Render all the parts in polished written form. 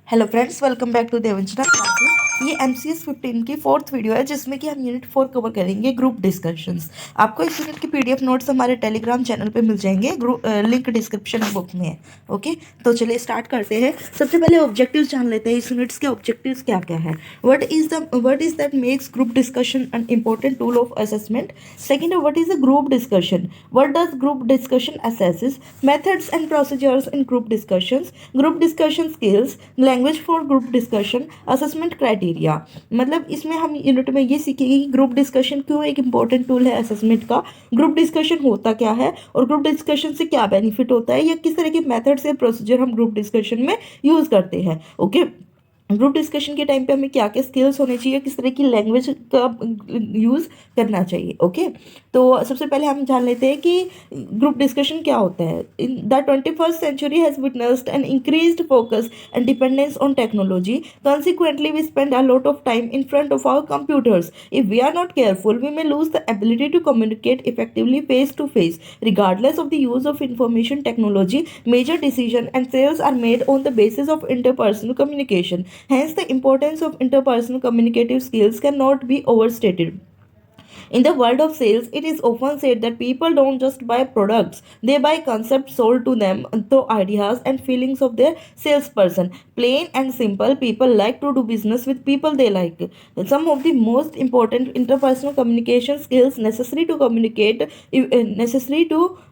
Hello friends, welcome back to Devanjana classes. ये MCS 15 की fourth video है जिसमें कि हम यूनिट 4 कवर करेंगे, ग्रुप डिस्कशंस। आपको इस यूनिट की PDF नोट्स हमारे टेलीग्राम चैनल पे मिल जाएंगे। लिंक डिस्क्रिप्शन बुक में है। ओके, तो चलिए स्टार्ट करते हैं। सबसे पहले ऑब्जेक्टिव्स जान लेते हैं। इस यूनिट्स के ऑब्जेक्टिव्स क्या क्या है। What is that makes group discussion an important tool of assessment. Second है, what is a group discussion, what does group discussion assesses, methods and procedures in group discussion skills, language for group discussion, assessment criteria. मतलब इसमें हम unit में ये सीखेंगे कि group discussion क्यों एक इंपॉर्टेंट टूल है असेसमेंट का, ग्रुप डिस्कशन होता क्या है और ग्रुप डिस्कशन से क्या बेनिफिट होता है, या किस तरह के मेथड्स या प्रोसीजर हम ग्रुप डिस्कशन में यूज करते हैं। ओके, ग्रुप डिस्कशन के टाइम पे हमें क्या क्या स्किल्स होने चाहिए, किस तरह की लैंग्वेज का यूज़ करना चाहिए। ओके, तो सबसे पहले हम जान लेते हैं कि ग्रुप डिस्कशन क्या होता है। In the 21st century has witnessed an increased focus and dependence on technology. Consequently, we spend a lot of time in front of our computers. If we are not careful, we may lose the ability to communicate effectively face to face. Regardless of the use of information technology, major decisions and sales are made on the basis of interpersonal communication. Hence, the importance of interpersonal communicative skills cannot be overstated. In the world of sales, it is often said that people don't just buy products, they buy concepts sold to them through ideas and feelings of their salesperson. Plain and simple, people like to do business with people they like. Some of the most important interpersonal communication skills necessary to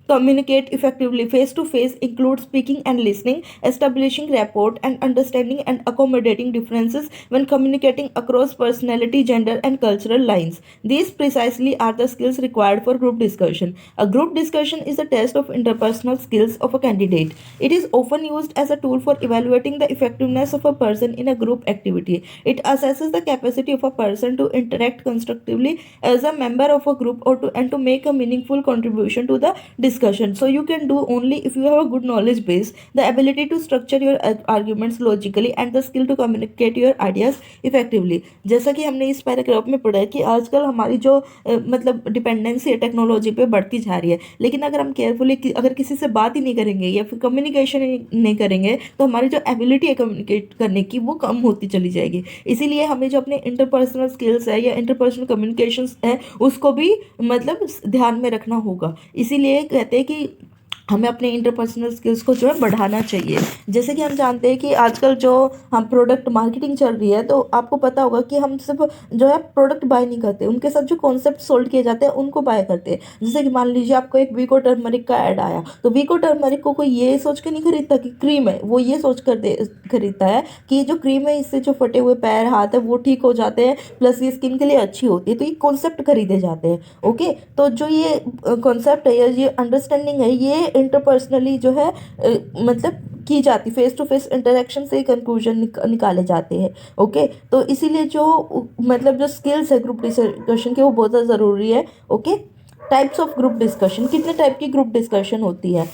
communicate effectively face to face include speaking and listening, establishing rapport, and understanding and accommodating differences when communicating across personality, gender, and cultural lines. These precisely are the skills required for group discussion. A group discussion is a test of interpersonal skills of a candidate. It is often used as a tool for evaluating the effectiveness of a person in a group activity. It assesses the capacity of a person to interact constructively as a member of a group and to make a meaningful contribution to the discussion. So you can do only if you have a good knowledge base, the ability to structure your arguments logically, and the skill to communicate your ideas effectively. जैसा कि हमने इस paragraph में पढ़ा है कि आजकल हमारी जो मतलब डिपेंडेंसी है टेक्नोलॉजी पे बढ़ती जा रही है, लेकिन अगर हम केयरफुली अगर किसी से बात ही नहीं करेंगे या फिर कम्युनिकेशन ही नहीं करेंगे तो हमारी जो एबिलिटी है कम्युनिकेट करने की वो कम होती चली जाएगी। इसीलिए हमें जो अपने इंटरपर्सनल स्किल्स है या इंटरपर्सनल कम्युनिकेशन है उसको भी मतलब ध्यान में रखना होगा। इसीलिए कहते हैं कि हमें अपने इंटरपर्सनल स्किल्स को जो है बढ़ाना चाहिए। जैसे कि हम जानते हैं कि आजकल जो हम प्रोडक्ट मार्केटिंग चल रही है, तो आपको पता होगा कि हम सिर्फ जो है प्रोडक्ट बाय नहीं करते, उनके साथ जो कॉन्सेप्ट सोल्ड किए जाते हैं उनको बाय करते हैं। जैसे कि मान लीजिए आपको एक वीको टर्मरिक का ऐड आया, तो वीको टर्मरिक को कोई ये सोच के नहीं खरीदता कि क्रीम है, वो ये सोच कर खरीदता है कि जो क्रीम है इससे जो फटे हुए पैर हाथ है वो ठीक हो जाते हैं, प्लस ये स्किन के लिए अच्छी होती है, तो ये कॉन्सेप्ट खरीदे जाते हैं। ओके, तो जो ये कॉन्सेप्ट है या ये अंडरस्टैंडिंग है ये इंटरपर्सनली जो है मतलब की जाती, फेस टू फेस इंटरेक्शन से कंक्लूजन निकाले जाते हैं। ओके, तो इसीलिए जो मतलब जो स्किल्स है ग्रुप डिस्कशन के वो बहुत ज़्यादा ज़रूरी है। Okay, types of group discussion, कितने टाइप की ग्रुप डिस्कशन होती है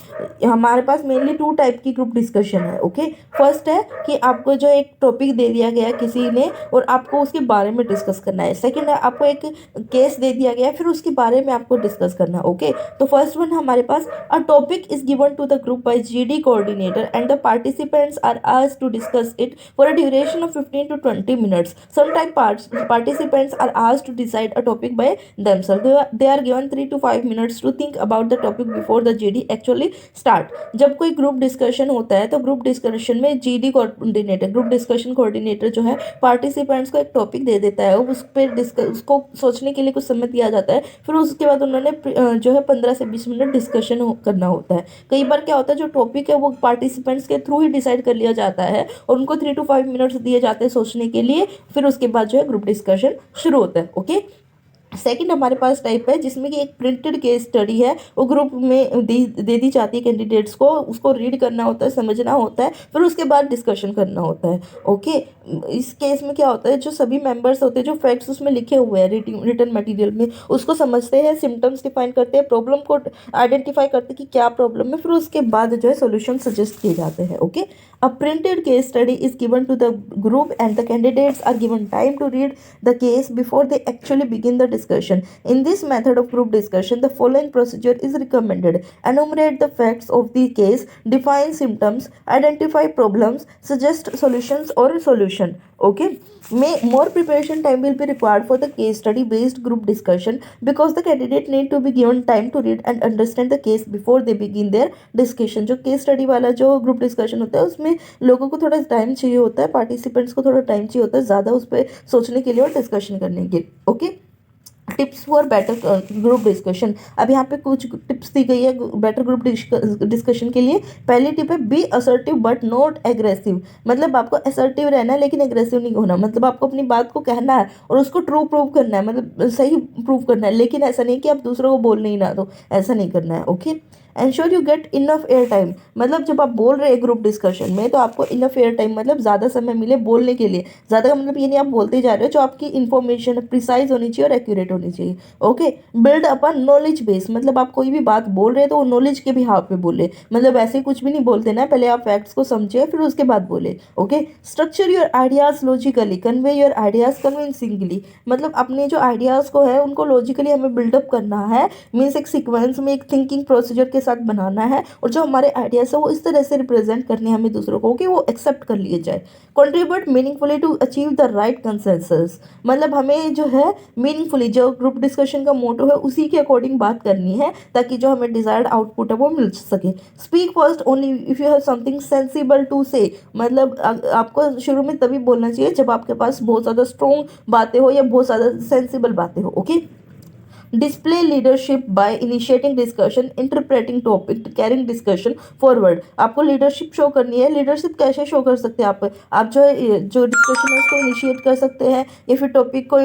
हमारे पास, मेनली 2 टाइप की ग्रुप डिस्कशन है। ओके, फर्स्ट है कि आपको जो एक टॉपिक दे दिया गया है किसी ने और आपको उसके बारे में डिस्कस करना है। सेकंड है आपको एक केस दे दिया गया है फिर उसके बारे में आपको डिस्कस करना है। ओके, तो फर्स्ट वन हमारे पास, a topic is given to the group by GD coordinator and the participants are asked to discuss it for a duration of 15 to 20 minutes. Sometimes participants are asked to decide a topic by themselves. They are given 3 to 5 minutes to think about the topic before the GD actually start. जब कोई group discussion होता है तो group discussion में GD coordinator, group discussion coordinator जो है participants को एक टॉपिक दे देता है, उस पर उसको सोचने के लिए कुछ समय दिया जाता है, फिर उसके बाद उन्होंने जो है 15 से 20 मिनट डिस्कशन करना होता है। कई बार क्या होता है जो टॉपिक है वो पार्टिसिपेंट्स के थ्रू ही डिसाइड कर लिया जाता है और उनको 3 to 5 मिनट्स दिए जाते हैं सोचने के लिए, फिर उसके बाद जो है ग्रुप डिस्कशन शुरू होता है। ओके, सेकंड हमारे पास टाइप है जिसमें कि एक प्रिंटेड केस स्टडी है, वो ग्रुप में दे दी जाती है कैंडिडेट्स को, उसको रीड करना होता है, समझना होता है, फिर उसके बाद डिस्कशन करना होता है। ओके, इस केस में क्या होता है जो सभी मेंबर्स होते हैं जो फैक्ट्स उसमें लिखे हुए हैं रिटन मटेरियल में उसको समझते हैं, सिम्टम्स डिफाइन करते हैं, प्रॉब्लम को आइडेंटिफाई करते हैं कि क्या प्रॉब्लम है, फिर उसके बाद जो है सोल्यूशन सजेस्ट किए जाते हैं। Okay, A printed case study is given to the group and the candidates are given time to read the case before they actually begin the discussion. In this method of group discussion, the following procedure is recommended. Enumerate the facts of the case, define symptoms, identify problems, suggest solutions or solution. Okay. More preparation time will be required for the case study based group discussion because the candidate need to be given time to read and understand the case before they begin their discussion. जो case study वाला जो group discussion होता है उसमें लोगों को थोड़ा time चाहिए होता है, पार्टिसिपेंट्स को थोड़ा टाइम चाहिए होता है ज़्यादा उस पर सोचने के लिए और डिस्कशन करने के लिए. Okay. Tips for better group discussion. अब यहाँ पे कुछ टिप्स दी गई है बेटर ग्रुप डिस्कशन के लिए. पहली टिप है be assertive but not aggressive. मतलब आपको असर्टिव रहना है लेकिन एग्रेसिव नहीं होना. मतलब आपको अपनी बात को कहना है और उसको ट्रू प्रूव करना है, मतलब सही प्रूव करना है, लेकिन ऐसा नहीं कि आप दूसरों को बोलने ही ना दो, ऐसा नहीं करना है. Okay. Ensure you get enough air time. मतलब जब आप बोल रहे हैं ग्रुप डिस्कशन में तो आपको इनफ एयर टाइम मतलब ज़्यादा समय मिले बोलने के लिए. ज़्यादा का मतलब ये नहीं आप बोलते जा रहे हो, जो आपकी इन्फॉर्मेशन प्रिसाइज होनी चाहिए और एक्यूरेट होनी चाहिए. ओके. बिल्ड अपन नॉलेज बेस. मतलब आप कोई भी बात बोल रहे हैं तो वो नॉलेज के भी हाथ पे बोले. मतलब ऐसे कुछ भी नहीं बोलते ना, पहले आप फैक्ट्स को समझे फिर उसके बाद बोले. Okay. Structure your ideas logically, convey your ideas convincingly. मतलब अपने जो आइडियाज़ को है उनको लॉजिकली हमें बिल्डअप करना है. मीन्स एक सीक्वेंस में एक थिंकिंग प्रोसीजर के साथ बनाना है और जो हमारे आइडियाज़ है वो इस तरह से रिप्रेजेंट करने हैं हमें दूसरों को कि वो एक्सेप्ट कर लिए जाए. Contribute meaningfully to achieve the right consensus. मतलब हमें जो है मीनिंगफुली, जो ग्रुप डिस्कशन का मोटो है उसी के अकॉर्डिंग बात करनी है ताकि जो हमें डिजायर्ड आउटपुट है वो मिल सके. Speak first only if you have something sensible to say. मतलब आपको शुरू में तभी बोलना चाहिए जब आपके पास बहुत ज़्यादा स्ट्रॉन्ग बातें हो या बहुत ज़्यादा सेंसिबल बातें हो. Okay. Display leadership by initiating discussion, interpreting topic, carrying discussion forward. आपको लीडरशिप शो करनी है. लीडरशिप कैसे शो कर सकते हैं आप जो है जो डिस्कशन है उसको इनिशिएट कर सकते हैं या फिर टॉपिक को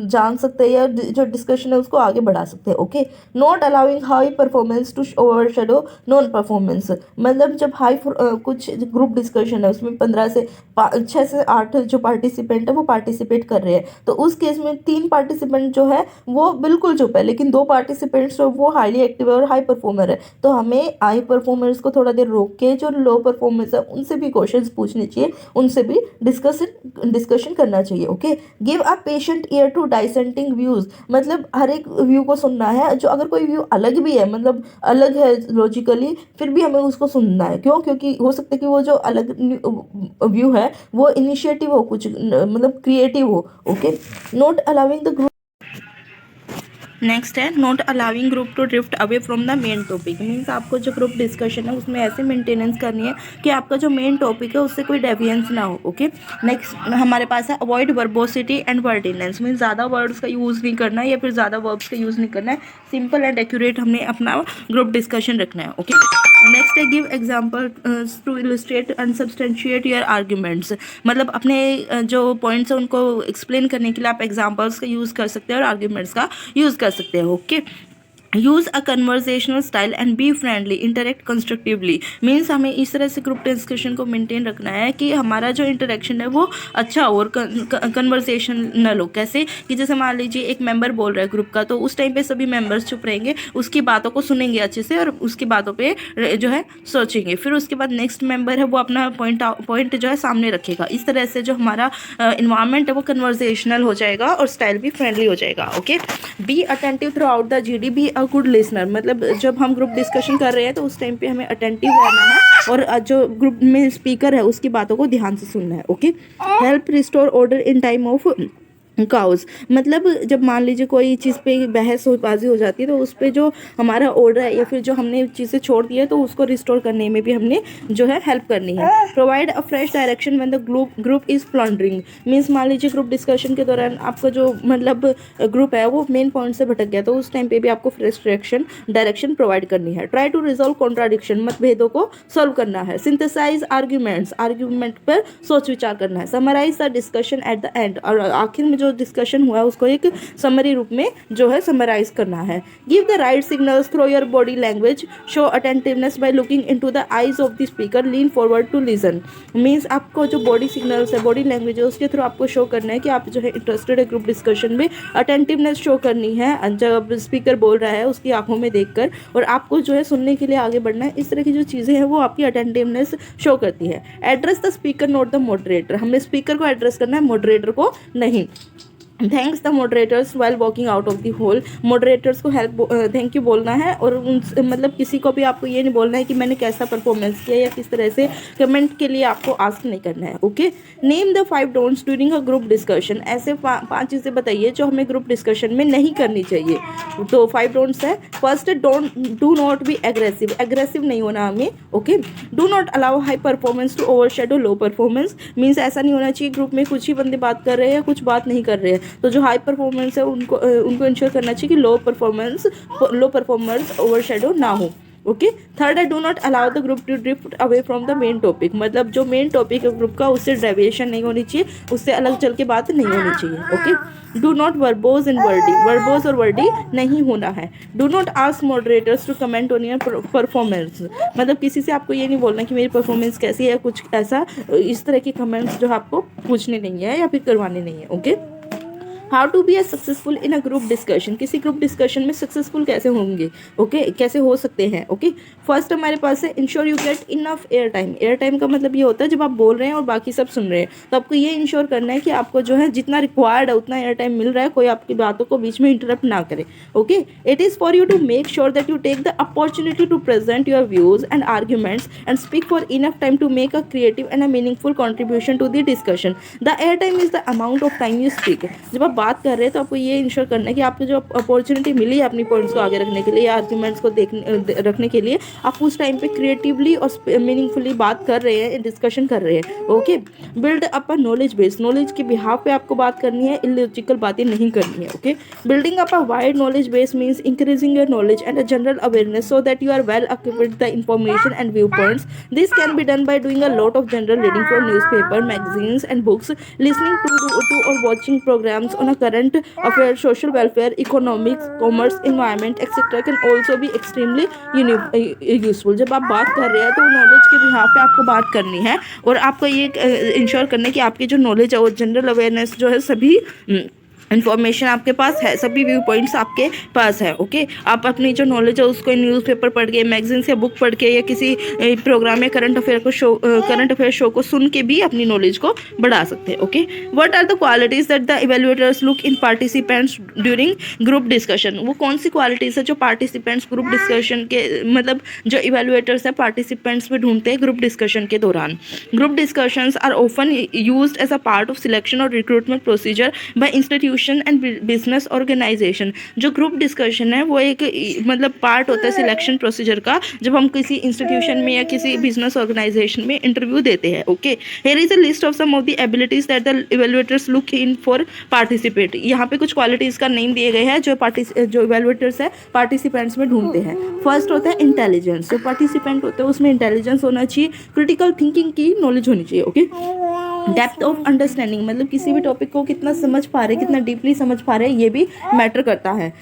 जान सकते हैं या जो डिस्कशन है उसको आगे बढ़ा सकते हैं. Okay. Not allowing high performance to overshadow non performance. मतलब जब हाई कुछ ग्रुप डिस्कशन है उसमें 15 से 6 से 8 जो पार्टिसिपेंट है वो पार्टिसिपेट कर रहे हैं, तो उस केस में 3 पार्टिसिपेंट जो है वो बिल्कुल चुप है लेकिन 2 पार्टिसिपेंट्स जो वो हाईली एक्टिव है और हाई परफॉर्मर है. तो हमें हाई परफॉर्मर्स को थोड़ा देर रोक के जो लो परफॉर्मर्स है उनसे भी क्वेश्चंस पूछने चाहिए, उनसे भी डिस्कशन करना चाहिए. Okay. Give a patient ear to dissenting views. मतलब हर एक व्यू को सुनना है. जो अगर कोई व्यू अलग भी है, मतलब अलग है लॉजिकली, फिर भी हमें उसको सुनना है. क्यों? क्योंकि हो सकता है कि वो जो अलग व्यू है वो इनिशिएटिव हो, कुछ मतलब क्रिएटिव हो. Okay. Not allowing the next है not allowing group to drift away from the main topic. Means आपको जो ग्रुप डिस्कशन है उसमें ऐसे मेंटेनेंस करनी है कि आपका जो मेन टॉपिक है उससे कोई डेविएंस ना हो. ओके. नेक्स्ट हमारे पास है अवॉइड वर्बोसिटी एंड वर्डिनेंस. मीन्स ज़्यादा वर्ड्स का यूज़ नहीं करना है या फिर ज़्यादा वर्ब्स का यूज़ नहीं करना है. सिंपल एंड एक्यूरेट हमने अपना ग्रुप डिस्कशन रखना है. ओके. नेक्स्ट है give example to illustrate and substantiate your arguments. मतलब अपने जो पॉइंट्स हैं उनको एक्सप्लेन करने के लिए आप एग्जाम्पल्स का यूज़ कर सकते हैं और आर्ग्यूमेंट्स का यूज़ कर सकते हैं. Okay. Use a conversational style and be friendly, interact constructively. Means हमें इस तरह से ग्रुप डिस्कशन को मेंटेन रखना है कि हमारा जो इंटरेक्शन है वो अच्छा हो और कन्वर्सेशनल हो. कैसे कि जैसे मान लीजिए एक मेंबर बोल रहा है ग्रुप का, तो उस टाइम पे सभी मेंबर्स चुप रहेंगे, उसकी बातों को सुनेंगे अच्छे से और उसकी बातों पे जो है सोचेंगे. फिर उसके बाद नेक्स्ट मेंबर है वो अपना पॉइंट जो है सामने रखेगा. इस तरह से जो हमारा इन्वायरमेंट है वो कन्वर्सेशनल हो जाएगा और स्टाइल भी फ्रेंडली हो जाएगा. Okay. Be attentive through out the GD, be a good listener. मतलब जब हम ग्रुप डिस्कशन कर रहे हैं तो उस टाइम पे हमें अटेंटिव रहना है और जो ग्रुप में स्पीकर है उसकी बातों को ध्यान से सुनना है. Okay. Help restore order in time of cows. मतलब जब मान लीजिए कोई चीज़ पे बहस बाजी हो जाती है तो उस पर जो हमारा ऑर्डर है या फिर जो हमने चीज़ें छोड़ दी है तो उसको रिस्टोर करने में भी हमने जो है हेल्प करनी है. Provide a fresh direction when the group is floundering. Means मान लीजिए ग्रुप डिस्कशन के दौरान आपका जो मतलब ग्रुप है वो मेन पॉइंट से भटक गया तो उस टाइम पे भी आपको फ्रेश डायरेक्शन प्रोवाइड करनी है. ट्राई टू रिजॉल्व कॉन्ट्राडिक्शन, मतभेदों को सॉल्व करना है. सिंथेसाइज आर्ग्यूमेंट पर सोच विचार करना है. Summarise the discussion at the end, और आखिर में जो जो डिस्कशन हुआ है उसको एक समरी रूप में जो है समराइज करना है। Give the right signals through your body language, show attentiveness by looking into the eyes of the speaker, lean forward to listen. Means आपको जो बॉडी सिग्नल्स है, बॉडी लैंग्वेज है, उसके थ्रू आपको शो करना है कि आप जो है इंटरेस्टेड है ग्रुप डिस्कशन में। अटेंटिवनेस शो करनी है जब स्पीकर बोल रहा है उसकी आंखों में देखकर, और आपको जो है सुनने के लिए आगे बढ़ना है। इस तरह की जो चीज़ें हैं वो आपकी अटेंटिवनेस शो करती है। Address the speaker not the moderator, हमने स्पीकर को एड्रेस करना है, मॉडरेटर को नहीं। Thanks the moderators while walking out of the hall, moderators को थैंक यू बोलना है, और मतलब किसी को भी आपको ये नहीं बोलना है कि मैंने कैसा परफॉर्मेंस किया या किस तरह से कमेंट के लिए आपको आस्क नहीं करना है। Okay, name the 5 don'ts during a group discussion, ऐसे 5 चीज़ें बताइए जो हमें ग्रुप डिस्कशन में नहीं करनी चाहिए। तो 5 डोंट्स है। First, do not be aggressive, aggressive नहीं होना हमें। Okay, do not allow high performance to overshadow low performance, means ऐसा नहीं होना चाहिए ग्रुप में कुछ ही बंदे बात कर रहे हैं या कुछ बात नहीं कर रहे हैं, तो जो हाई परफॉर्मेंस है उनको इंश्योर करना चाहिए कि लो परफॉर्मर्स ओवरशैडो ना हो। ओके, थर्ड है, do not allow the group to drift away from the main topic, मतलब जो मेन टॉपिक है ग्रुप का उससे डेविएशन नहीं होनी चाहिए, उससे अलग चल के बात नहीं होनी चाहिए। Okay, do not verbose in wordy, verbose और वर्डी नहीं होना है। Do not ask moderators to comment on your performance, मतलब किसी से आपको ये नहीं बोलना कि मेरी परफॉर्मेंस कैसी है, कुछ ऐसा इस तरह के कमेंट्स जो आपको पूछने नहीं है या फिर करवाने नहीं है। Okay, how to be a successful in a group discussion, किसी ग्रुप डिस्कशन में सक्सेसफुल कैसे होंगे, ओके, कैसे हो सकते हैं। ओके, फर्स्ट हमारे पास है ensure you get enough air time. Air time का मतलब ये होता है जब आप बोल रहे हैं और बाकी सब सुन रहे हैं, तो आपको ये इंश्योर करना है कि आपको जो है जितना रिक्वायर्ड है उतना एयर टाइम मिल रहा है, कोई आपकी बातों को बीच में इंटरप्ट ना करे। Okay, it is for you to make sure that you take the opportunity to present your views and arguments and speak for enough time to make a creative and a meaningful contribution to the discussion. The air time is the amount of time you speak. जब आप बात कर रहे हैं तो आपको ये ensure करना है कि आपको जो अपॉर्चुनिटी मिली है अपनी पॉइंट्स को आगे रखने के लिए या आर्ग्यूमेंट्स को रखने के लिए, आप उस टाइम पे क्रिएटिवली और मीनिंगफुली बात कर रहे हैं, डिस्कशन कर रहे हैं। Okay, build up a knowledge base, knowledge के बिहाफ पे आपको बात करनी है, इलॉजिकल बातें नहीं करनी है। Okay, building up a wide knowledge base means increasing your knowledge and a general awareness so that you are well equipped the information and viewpoints. This can be done by doing a lot of general reading from newspaper, magazines and books, listening to or watching programs on a current affairs, social welfare, economics, commerce, environment, etc. can also be extremely useful. जब आप बात कर रहे हैं तो knowledge के behalf पे आपको बात करनी है और आपको ये इंश्योर करना है कि आपकी जो नॉलेज है वो जनरल अवेयरनेस जो है सभी इन्फॉर्मेशन आपके पास है, सभी व्यू पॉइंट्स आपके पास है। ओके, आप अपनी जो नॉलेज है उसको न्यूज़पेपर पढ़ के, मैगजीन्स या बुक पढ़ के या किसी प्रोग्राम या करंट अफेयर शो को सुन के भी अपनी नॉलेज को बढ़ा सकते हैं। Okay, what are the qualities that the evaluators look in participants during group discussion, वो कौन सी क्वालिटीज़ है जो पार्टिसिपेंट्स ग्रुप डिस्कशन के मतलब जो इवेल्युएटर्स है पार्टिसिपेंट्स में ढूंढते हैं ग्रुप डिस्कशन के दौरान। Group discussions are often used as a part of selection और recruitment procedure by institution and business organisation. जो ग्रुप डिस्कशन है वो एक मतलब पार्ट होता है सिलेक्शन प्रोसीजर का, जब हम किसी इंस्टीट्यूशन में या किसी बिजनेस ऑर्गेनाइजेशन में इंटरव्यू देते हैं। Okay, here is a list of some of the abilities that the evaluators look in for participate. यहाँ पे कुछ क्वालिटीज का नेम दिए गए हैं जो इवेल्युएटर्स है पार्टिसिपेंट्स में ढूंढते हैं। फर्स्ट होता है इंटेलिजेंस, जो पार्टिसिपेंट होते हैं उसमें इंटेलिजेंस होना चाहिए, क्रिटिकल थिंकिंग की नॉलेज होनी चाहिए। ओके, डेप्थ ऑफ अंडरस्टैंडिंग, मतलब किसी भी टॉपिक को कितना समझ पा रहे, कितना डीपली समझ पा रहे हैं, ये भी मैटर करता है।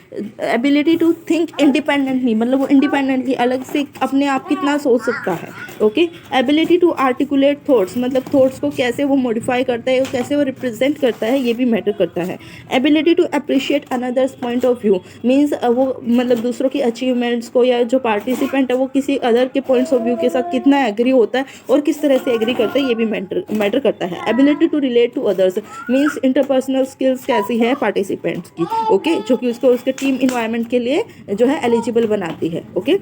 एबिलिटी टू थिंक इंडिपेंडेंटली, मतलब वो इंडिपेंडेंटली अलग से अपने आप कितना सोच सकता है। Okay, ability to articulate thoughts, मतलब थॉट्स को कैसे वो मॉडिफाई करता है, कैसे वो रिप्रेजेंट करता है, ये भी मैटर करता है। Ability to appreciate another's point of view means वो मतलब दूसरों की अचीवमेंट्स को या जो पार्टिसिपेंट है वो किसी अदर के पॉइंट्स ऑफ व्यू के साथ कितना एग्री होता है और किस तरह से एग्री करता है, ये भी मैटर करता है। Ability to relate to others means interpersonal skills कैसी है पार्टिसिपेंट्स की। ओके, जो कि उसको उसके टीम इन्वायरमेंट के लिए जो है एलिजिबल बनाती है। Okay,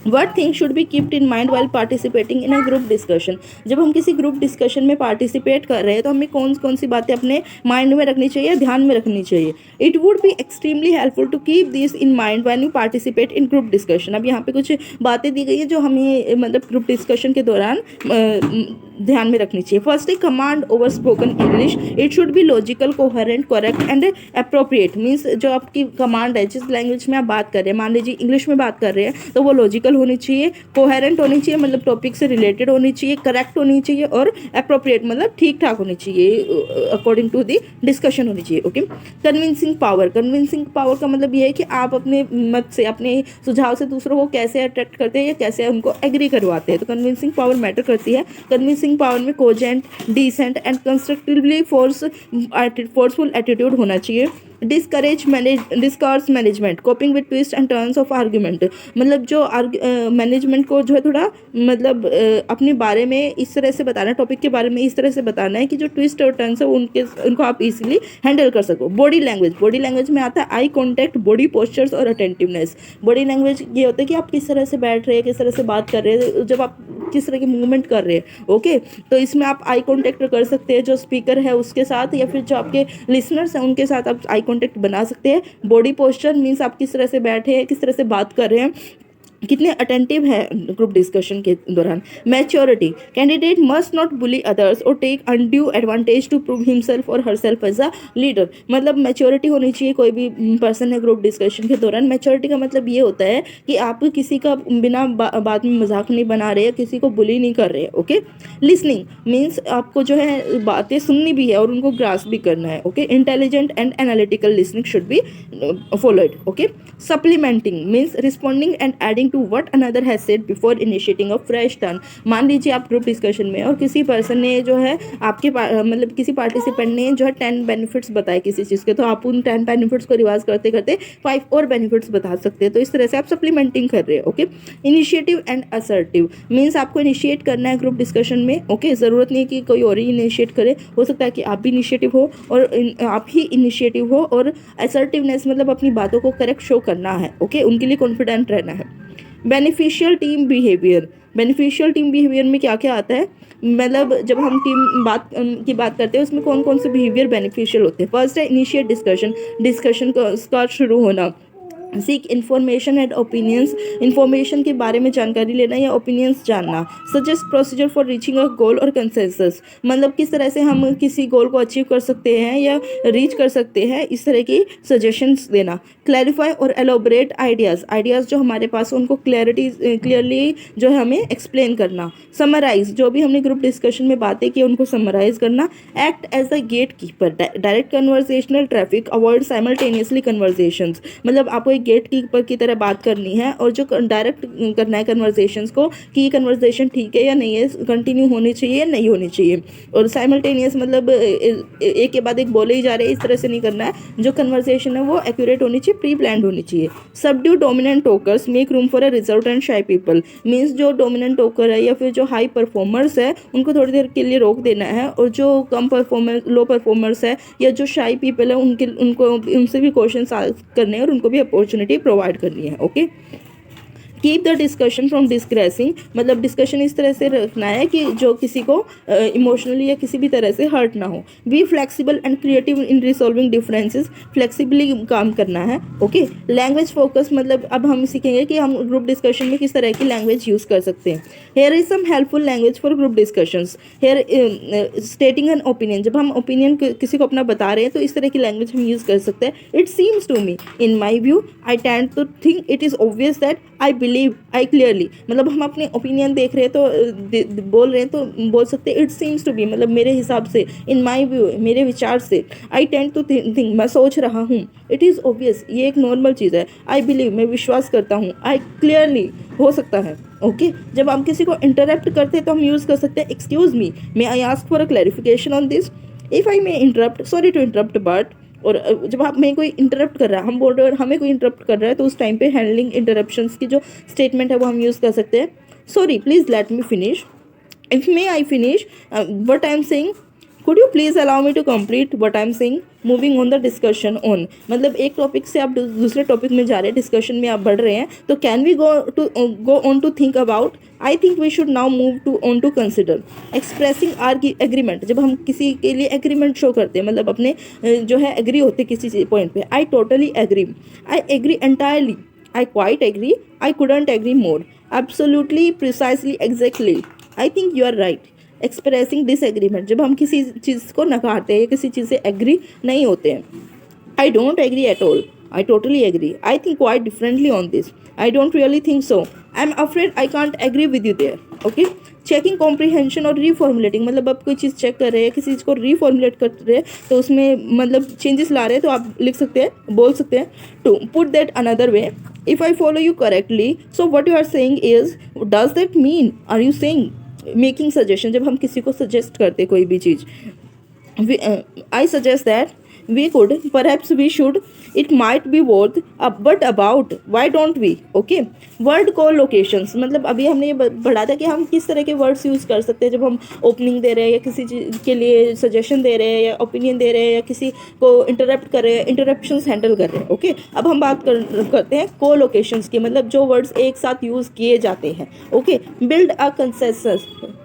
What things should be kept in mind while participating in a group discussion? जब हम किसी ग्रुप डिस्कशन में पार्टिसिपेट कर रहे हैं तो हमें कौन कौन सी बातें अपने माइंड में रखनी चाहिए, ध्यान में रखनी चाहिए। It would be extremely helpful to keep this in mind when you participate in group discussion. अब यहाँ पे कुछ बातें दी गई है जो हमें मतलब ग्रुप डिस्कशन के दौरान ध्यान में रखनी चाहिए। Firstly, command over spoken English, it should be logical, coherent, correct and appropriate. Means जो आपकी कमांड है, जिस लैंग्वेज में आप बात कर रहे हैं, मान लीजिए इंग्लिश में बात कर रहे हैं तो वो लॉजिकल लॉजिकल होनी चाहिए, कोहेरेंट होनी चाहिए मतलब टॉपिक से रिलेटेड होनी चाहिए, करेक्ट होनी चाहिए और अप्रोप्रिएट मतलब ठीक ठाक होनी चाहिए, अकॉर्डिंग टू दी डिस्कशन होनी चाहिए। Okay, convincing power, convincing power का मतलब ये है कि आप अपने मत से, अपने सुझाव से दूसरों को कैसे अट्रैक्ट करते हैं या कैसे उनको एग्री करवाते हैं, तो कन्विंसिंग पावर मैटर करती है। कन्विंसिंग पावर में cogent, decent and constructively forceful attitude होना चाहिए। Discourse management, coping with twist and turns of argument, मतलब जो मैनेजमेंट को जो है थोड़ा मतलब अपने बारे में इस तरह से बताना, टॉपिक के बारे में इस तरह से बताना है कि जो ट्विस्ट और टर्न्स है उनको आप इजीली हैंडल कर सको। बॉडी लैंग्वेज, बॉडी लैंग्वेज में आता है आई कॉन्टैक्ट, बॉडी पोस्चर्स और अटेंटिवनेस। बॉडी लैंग्वेज ये होता है कि आप किस तरह से बैठ रहे हैं, किस तरह से बात कर रहे हैं, जब आप किस तरह की मूवमेंट कर रहे हैं। ओके, तो इसमें आप आई कॉन्टैक्ट कर सकते हैं जो स्पीकर है उसके साथ, या फिर जो आपके लिसनर्स हैं उनके साथ आप आई कॉन्टैक्ट बना सकते हैं। बॉडी पोस्चर मीन्स आप किस तरह से बैठे हैं, किस तरह से बात कर रहे हैं, कितने अटेंटिव है ग्रुप डिस्कशन के दौरान। Maturity, candidate must not bully others और take undue advantage to prove himself और हरसेल्फ एज अ लीडर, मतलब मैच्योरिटी होनी चाहिए कोई भी पर्सन है ग्रुप डिस्कशन के दौरान। मैच्योरिटी का मतलब ये होता है कि आप किसी का बिना बात में मजाक नहीं बना रहे, किसी को बुली नहीं कर रहे। ओके, लिसनिंग मीन्स आपको जो है बातें सुननी भी है और उनको ग्रास्प भी करना है। Okay, intelligent and analytical listening should be followed. Okay, supplementing means responding and adding to what another has said before initiating a fresh turn. मान लीजिए आप ग्रुप डिस्कशन में और किसी पर्सन ने जो है आपके मतलब किसी पार्टिसिपेंट ने जो है 10 बेनिफिट्स बताए किसी चीज़ के, तो आप उन 10 बेनिफिट्स को रिवाइज करते करते 5 और बेनिफिट्स बता सकते हैं। तो इस तरह से आप सप्लीमेंटिंग कर रहे हैं। Okay, initiative and assertive means आपको इनिशिएट करना है ग्रुप डिस्कशन में। ओके, ज़रूरत नहीं है कि कोई और ही इनिशिएट करे, हो सकता है कि आप भी इनिशिएटिव हो और आप ही इनिशिएटिव हो। और असर्टिवनेस मतलब अपनी बातों को करेक्ट शो करना है। ओके, उनके लिए कॉन्फिडेंट रहना है। Beneficial team behaviour, beneficial team behaviour में क्या क्या आता है, मतलब जब हम टीम की बात करते हैं उसमें कौन कौन से बिहेवियर बेनिफिशियल होते हैं। फर्स्ट है इनिशिएट डिस्कशन, डिस्कशन का शुरू होना। Seek information and opinions, information के बारे में जानकारी लेना या ओपिनियंस जानना। Suggest procedure for reaching a goal और कंसेंसस, मतलब किस तरह से हम किसी गोल को अचीव कर सकते हैं या रीच कर सकते हैं, इस तरह की सजेशंस देना। क्लैरिफाई और एलोबरेट आइडियाज़, आइडियाज़ जो हमारे पास उनको क्लियरली जो है हमें एक्सप्लेन करना। समराइज, जो भी हमने ग्रुप डिस्कशन में बातें की उनको समराइज करना। Act as a gate keeper, direct conversational traffic, avoid simultaneously conversations, मतलब आपको एक गेट कीपर की तरह बात करनी है और जो डायरेक्ट करना है कन्वर्सेशंस को कि ये कन्वर्सेशन ठीक है या नहीं है, कंटिन्यू होनी चाहिए या नहीं होनी चाहिए। और साइमल्टेनियस मतलब एक के बाद एक बोले ही जा रहे हैं, इस तरह से नहीं करना है। जो कन्वर्सेशन है वो एक्यूरेट होनी चाहिए, प्री प्लान्ड होनी चाहिए। Subdue dominant talkers, make room for a reserved and शाई पीपल, मीन्स जो डोमिनेंट टॉकर है या फिर जो हाई परफॉर्मर्स है उनको थोड़ी देर के लिए रोक देना है, और जो कम परफॉर्मर लो परफॉर्मर्स है या जो शाई पीपल है उनसे भी क्वेश्चन करने हैं और उनको भी अपॉर्चुनिटी प्रोवाइड करनी है। Okay, keep the discussion from digressing, मतलब डिस्कशन इस तरह से रखना है कि जो किसी को इमोशनली या किसी भी तरह से हर्ट ना हो। Be flexible and creative in resolving differences, flexibly काम करना है। ओके, लैंग्वेज फोकस, मतलब अब हम सीखेंगे कि हम ग्रुप डिस्कशन में किस तरह की लैंग्वेज यूज़ कर सकते हैं। Here is some helpful language for group discussions. Here stating an opinion, जब हम ओपिनियन किसी को अपना बता रहे हैं तो इस तरह की लैंग्वेज हम यूज़ कर सकते हैं। It seems to me, in my view, I tend to think, it is obvious that, I believe, I clearly, मतलब हम अपने ओपिनियन देख रहे हैं तो बोल रहे हैं तो बोल सकते हैं इट सीम्स टू बी, मतलब मेरे हिसाब से, इन माई व्यू, मेरे विचार से, आई टेंड टू थिंक, मैं सोच रहा हूँ, इट इज़ ऑब्वियस, ये एक नॉर्मल चीज़ है, आई बिलीव, मैं विश्वास करता हूँ, आई क्लियरली, हो सकता है। ओके, जब हम किसी को इंटरप्ट करते हैं तो हम यूज़ कर सकते हैं excuse me, may I ask for a clarification on this, if I may interrupt, sorry to interrupt but. और जब आप में कोई इंटरप्ट कर रहा है, हम बोल रहे हैं और हमें कोई इंटरप्ट कर रहा है, तो उस टाइम पे हैंडलिंग इंटरप्शंस की जो स्टेटमेंट है वो हम यूज़ कर सकते हैं। Sorry, please let me finish, if may I finish what I am saying, could you please allow me to complete what I am saying, moving on the discussion on, मतलब एक topic से आप दूसरे topic में जा रहे हैं, discussion में आप बढ़ रहे हैं, तो can we go on to think about, I think we should now move to on to consider. Expressing our agreement, जब हम किसी के लिए एग्रीमेंट शो करते हैं, मतलब अपने जो है एग्री होते हैं किसी पॉइंट पे, I totally agree, I agree entirely, I quite agree, I couldn't agree more, absolutely, precisely, exactly, I think you are right. Expressing disagreement, जब हम किसी चीज़ को नकारते हैं, किसी चीज़ से एग्री नहीं होते हैं, I don't agree at all, I totally agree. I think quite differently on this. I don't really think so. I'm afraid I can't agree with you there. Okay. Checking comprehension और रीफॉर्मुलेटिंग, मतलब आप कोई चीज़ check कर रहे हैं, किसी चीज़ को रीफॉर्मुलेट कर रहे हैं तो उसमें मतलब चेंजेस ला रहे हैं, तो आप लिख सकते हैं, बोल सकते हैं to put that another way. If I follow you correctly, so what you are saying is, does that mean, are you saying making suggestion, जब हम किसी को सजेस्ट करते कोई भी चीज़, I suggest that we could, perhaps we should, it might be worth, but about, why don't we? Okay. Word collocations, मतलब अभी हमने ये बढ़ा था कि हम किस तरह के वर्ड्स यूज़ कर सकते हैं जब हम ओपनिंग दे रहे हैं या किसी चीज़ के लिए सजेशन दे रहे हैं या ओपिनियन दे रहे हैं या किसी को इंटरप्ट कर रहे हैं, इंटरप्शंस हैंडल कर रहे हैं. ओके. अब हम बात करते हैं कोलोकेशंस की, मतलब जो वर्ड्स एक साथ यूज़ किए जाते हैं. ओके. बिल्ड अ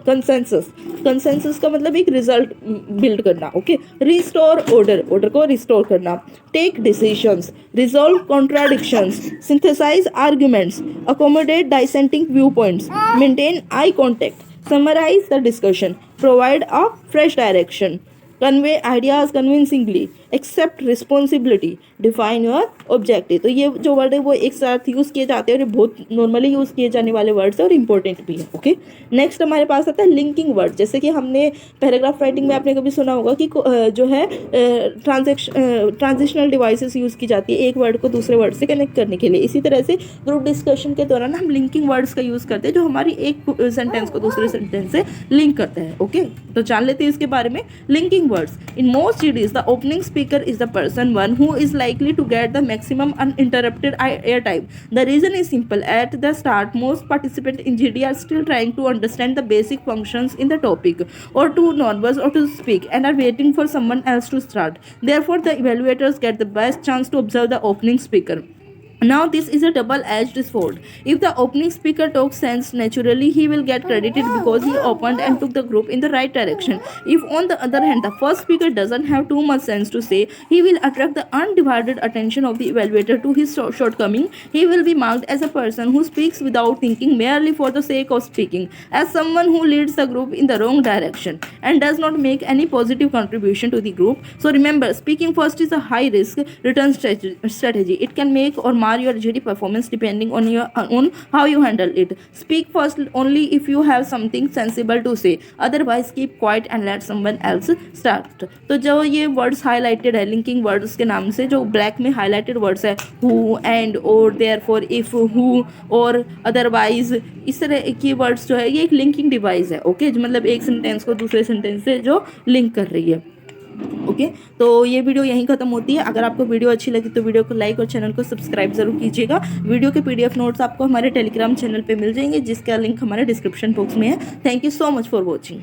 कंसेंसस का मतलब एक रिजल्ट बिल्ड करना. ओके. रिस्टोर ऑर्डर को रिस्टोर करना. Take decisions, resolve contradictions, synthesise arguments, accommodate dissenting viewpoints, maintain eye contact, summarize the discussion, provide a fresh direction, convey ideas convincingly, accept responsibility, define your objective. तो ये जो word है वो एक साथ use किए जाते हैं और ये बहुत नॉर्मली यूज़ किए जाने वाले वर्ड्स हैं और इंपॉर्टेंट भी है. ओके. नेक्स्ट हमारे पास आता है लिंकिंग वर्ड. जैसे कि हमने पैराग्राफ राइटिंग में आपने कभी सुना होगा कि जो है ट्रांजिशनल डिवाइसेस यूज़ की जाती है एक वर्ड को दूसरे वर्ड से कनेक्ट करने के लिए. इसी तरह से ग्रुप डिस्कशन के दौरान हम लिंकिंग वर्ड्स का यूज़ करते हैं जो हमारी एक सेंटेंस को दूसरे सेंटेंस से लिंक करते हैं. ओके. तो जान लेते हैं इसके बारे में. Linking words. In most GDs, the opening speaker is the person one who is likely to get the maximum uninterrupted airtime. The reason is simple. At the start, most participants in GD are still trying to understand the basic functions in the topic, or too nervous or to speak, and are waiting for someone else to start. Therefore, the evaluators get the best chance to observe the opening speaker. Now this is a double-edged sword. If the opening speaker talks sense naturally, he will get credited because he opened and took the group in the right direction. If on the other hand the first speaker doesn't have too much sense to say, he will attract the undivided attention of the evaluator to his shortcoming. He will be marked as a person who speaks without thinking merely for the sake of speaking, as someone who leads the group in the wrong direction and does not make any positive contribution to the group. So remember, speaking first is a high risk return strategy. It can make or your GD performance depending on how you handle it. Speak first only if you have something sensible to say. Otherwise keep quiet and let someone else start. तो जो ये words highlighted है linking words के नाम से, जो black में highlighted words है who, and, or, therefore, if, who, और otherwise, इस तरह की वर्ड्स जो है ये एक लिंकिंग डिवाइस है. ओके. मतलब एक सेंटेंस को दूसरे सेंटेंस से जो लिंक कर रही है. ओके. तो ये वीडियो यहीं खत्म होती है. अगर आपको वीडियो अच्छी लगी तो वीडियो को लाइक और चैनल को सब्सक्राइब जरूर कीजिएगा. वीडियो के PDF नोट्स आपको हमारे टेलीग्राम चैनल पे मिल जाएंगे जिसका लिंक हमारे डिस्क्रिप्शन बॉक्स में है. Thank you so much for watching.